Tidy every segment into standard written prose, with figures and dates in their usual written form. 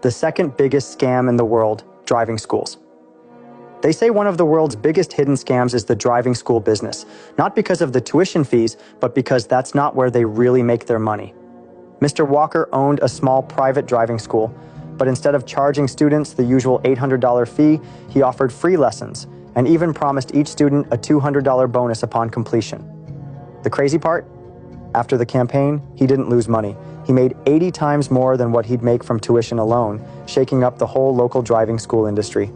the second biggest scam in the world, driving schools. They say one of the world's biggest hidden scams is the driving school business, not because of the tuition fees, but because that's not where they really make their money. Mr. Walker owned a small private driving school, but instead of charging students the usual $800 fee, he offered free lessons and even promised each student a $200 bonus upon completion. The crazy part? After the campaign, he didn't lose money. He made 80 times more than what he'd make from tuition alone, shaking up the whole local driving school industry.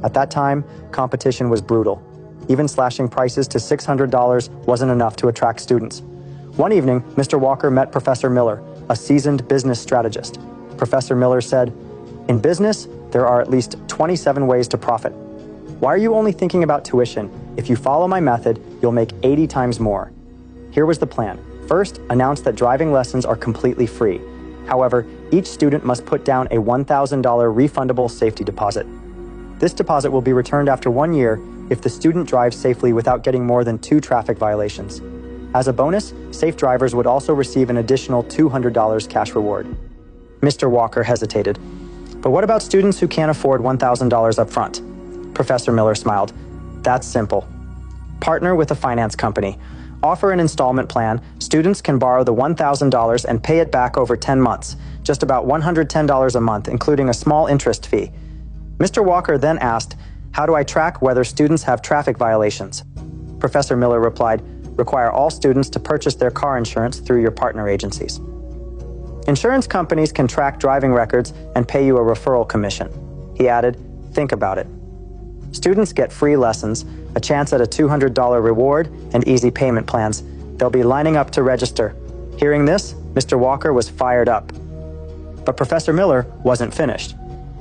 At that time, competition was brutal. Even slashing prices to $600 wasn't enough to attract students. One evening, Mr. Walker met Professor Miller, a seasoned business strategist. Professor Miller said, "In business, there are at least 27 ways to profit. Why are you only thinking about tuition? If you follow my method, you'll make 80 times more." Here was the plan. First, announce that driving lessons are completely free. However, each student must put down a $1,000 refundable safety deposit. This deposit will be returned after 1 year if the student drives safely without getting more than 2 traffic violations. As a bonus, safe drivers would also receive an additional $200 cash reward. Mr. Walker hesitated. "But what about students who can't afford $1,000 up front?" Professor Miller smiled. "That's simple. Partner with a finance company. Offer an installment plan. Students can borrow the $1,000 and pay it back over 10 months, just about $110 a month, including a small interest fee." Mr. Walker then asked, "How do I track whether students have traffic violations?" Professor Miller replied, "Require all students to purchase their car insurance through your partner agencies. Insurance companies can track driving records and pay you a referral commission." He added, "Think about it. Students get free lessons, a chance at a $200 reward, and easy payment plans. They'll be lining up to register." Hearing this, Mr. Walker was fired up. But Professor Miller wasn't finished.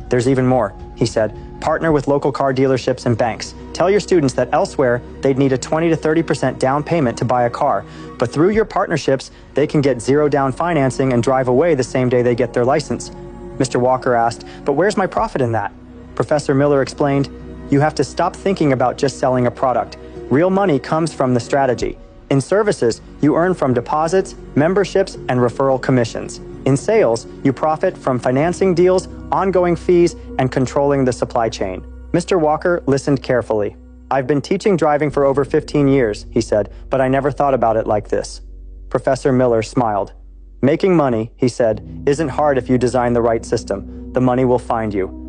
"There's even more," he said. "Partner with local car dealerships and banks. Tell your students that elsewhere they'd need a 20 to 30% down payment to buy a car, but through your partnerships, they can get zero down financing and drive away the same day they get their license." Mr. Walker asked, "But where's my profit in that?" Professor Miller explained, "You have to stop thinking about just selling a product. Real money comes from the strategy. In services, you earn from deposits, memberships, and referral commissions. In sales, you profit from financing deals, ongoing fees, and controlling the supply chain." Mr. Walker listened carefully. "I've been teaching driving for over 15 years, he said, "but I never thought about it like this." Professor Miller smiled. "Making money," he said, "isn't hard if you design the right system. The money will find you.